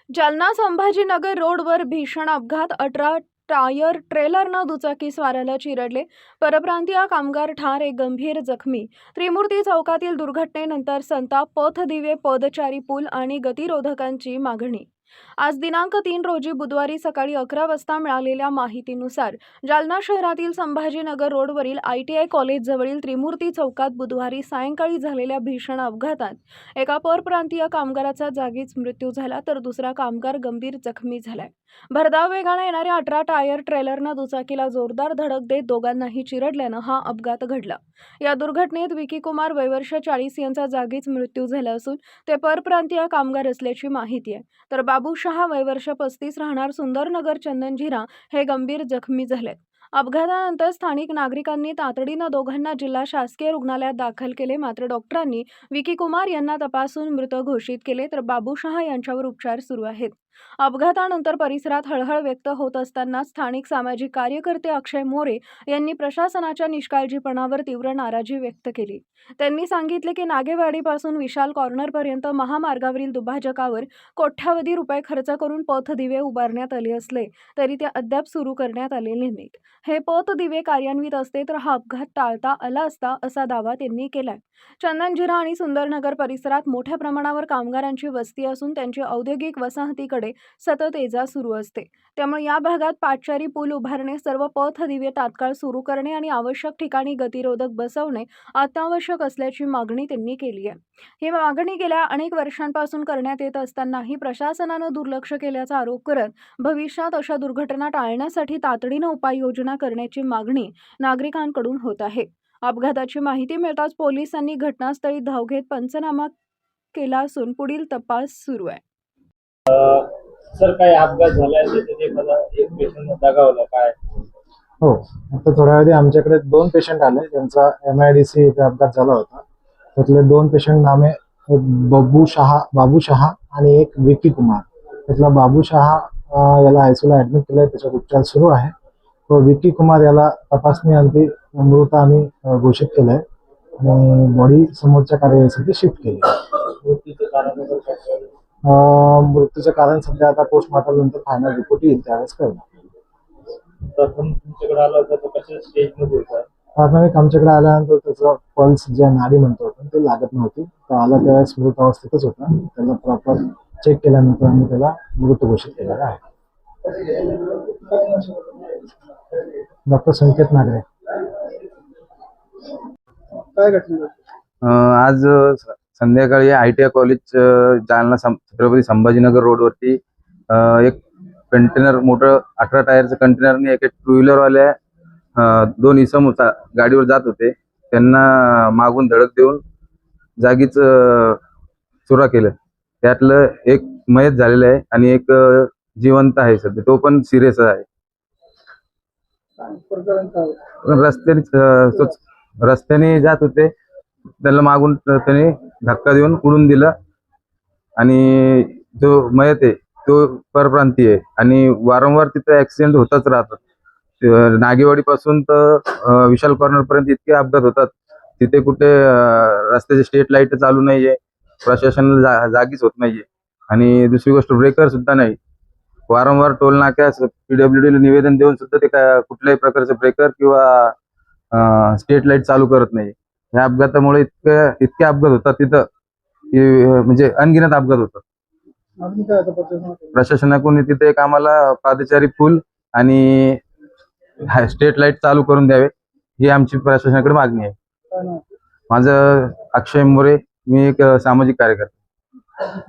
जालना संभाजीनगर रोडवर भीषण अपघात 18 टायर ट्रेलरनं दुचाकी स्वाराला चिरडले। परप्रांतीय कामगार ठार, एक गंभीर जखमी। त्रिमूर्ती चौकातील दुर्घटनेनंतर संताप, पथदिवे, पदचारी पूल आणि गतिरोधकांची मागणी। आज दिनांक 3 रोजी बुधवारी सकाळी 11 वाजता मिळालेल्या माहितीनुसार जालना शहरातील संभाजीनगर रोडवरील ITI कॉलेज जवळील त्रिमूर्ती चौकात बुधवारी सायंकाळी झालेल्या भीषण अपघातात एका परप्रांतीय कामगाराचा जागीच मृत्यू झाला, तर दुसरा कामगार गंभीर जखमी झालाय। भरधाव वेगाने येणाऱ्या 18 टायर ट्रेलरनं दुचाकीला जोरदार धडक देत दोघांनाही चिरडल्यानं हा अपघात घडला। या दुर्घटनेत विकी कुमार वय वर्ष 40 यांचा जागीच मृत्यू झाला असून ते परप्रांतीय कामगार असल्याची माहिती आहे, तर बाबू शहा वय वर्ष 35 राहणार सुंदरनगर चंदनजिरा हे गंभीर जखमी झाले। अपघातानंतर स्थानिक नागरिकांनी तातडीनं दोघांना जिल्हा शासकीय रुग्णालयात दाखल केले, मात्र डॉक्टरांनी विकी कुमार यांना तपासून मृत घोषित केले, तर बाबू शहा यांच्यावर उपचार सुरू आहेत। अपघातानंतर परिसरात हळहळ व्यक्त होत असताना स्थानिक सामाजिक कार्यकर्ते अक्षय मोरे यांनी प्रशासनाच्या निष्काळजीपणावर तीव्र नाराजी व्यक्त केली। त्यांनी सांगितले की नागेवाडीपासून विशाल कॉर्नरपर्यंत महामार्गावरील दुभाजकावर कोट्यावधी रुपये खर्च करून पथदिवे उभारण्यात आले असले तरी ते अद्याप सुरू करण्यात आलेले नाहीत। हे पथदिवे कार्यान्वित असते तर हा अपघात टाळता आला असता, असा दावा त्यांनी केलाय। चंदनजिरा आणि सुंदरनगर परिसरात मोठ्या प्रमाणावर कामगारांची वस्ती असून त्यांची औद्योगिक वसाहतीकडे सतत ये-जा सुरू असते, त्यामुळे या भागात पादचारी पूल उभारणे, सर्व पथदिवे तात्काळ सुरू करणे आणि आवश्यक ठिकाणी गतिरोधक बसवणे अत्यावश्यक असल्याची मागणी त्यांनी केली आहे। ही मागणी गेल्या अनेक वर्षांपासून करण्यात येत असतानाही प्रशासनानं दुर्लक्ष केल्याचा आरोप करत भविष्यात अशा दुर्घटना टाळण्यासाठी तातडीनं उपाययोजना करण्याची मागणी नागरिकांकडून होत आहे। अपघाताची माहिती मिळताच पोलिसांनी घटनास्थळी धाव घेत पंचनामा केला असून पुढील तपास सुरू आहे। सर, काय अपघात झालाय? एक पेशंट दगावला काय? हो, आता थोड्या आधी आमच्याकडे 2 पेशंट आले, ज्यांचा MIDC इथे अपघात झाला होता। त्यातले 2 पेशंट नामे बाबू शहा आणि एक विकी कुमार। त्यातला बाबू शहा याला ICUला ऍडमिट केलंय, त्याच्यावर उपचार सुरू आहे। व विकी कुमार याला तपासणी अंती मृत आम्ही घोषित केलंय आणि बॉडी समोरच्या कार्यवाहीसाठी शिफ्ट केली आहे। मृत्यूचं कारण सध्या आता पोस्टमॉर्टम नंतर फायनल रिपोर्ट येईल त्यावेळेस कळणार। प्रथम तुमच्याकडे आला होता तो कशा स्टेजमध्ये होता? प्राथमिक आमच्याकडे आल्यानंतर त्याचं पल्स जे नाडी म्हणतो आपण ते लागत नव्हती, तर आला त्यावेळेस मृत अवस्थेतच होता। त्याला प्रॉपर चेक केल्यानंतर आम्ही त्याला मृत घोषित केलेला आहे। डॉक्टर संकेत नागरे। काय घटना? आज संध्याकाळी ITI कॉलेज जालना छत्रपती संभाजीनगर रोडवरती एक कंटेनर, मोठं 18 टायरचं कंटेनरने एक टू व्हीलरवाल्या 2 इसम गाडीवर जात होते, त्यांना मागून धडक देऊन जागीच चुरा केलं। त्यातलं एक मयत झालेलं आहे आणि एक जिवंत आहे, सध्या तो पण सिरियस आहे। रस्त्याने जात होते, त्याला मागून त्याने धक्का देऊन उडून दिला आणि जो मयत आहे तो परप्रांतीय आहे आणि वारंवार तिथे ऍक्सिडेंट होतच राहतात। नागेवाडी पासून तर विशाल कॉर्नर पर्यंत इतके अपघात होतात, तिथे कुठे रस्त्याचे स्ट्रीट लाईट चालू नाहीये, प्रशासनाला जागीच होत नाहीये आणि दुसरी गोष्ट ब्रेकर सुद्धा नाही। वारंवार टोल नाक्यास PWD ला निवेदन देऊन सुद्धा ते कुठल्याही प्रकारचे ब्रेकर किंवा स्ट्रीट लाईट चालू करत नाही। या अपघातामुळे इतके अपघात होतात तिथं, म्हणजे अनगिनत अपघात होतात। प्रशासनाकडून तिथे एक आम्हाला पादचारी पूल आणि स्ट्रीट लाईट चालू करून द्यावे, ही आमची प्रशासनाकडे मागणी आहे। माझं अक्षय मोरे, मी एक सामाजिक कार्यकर्ता।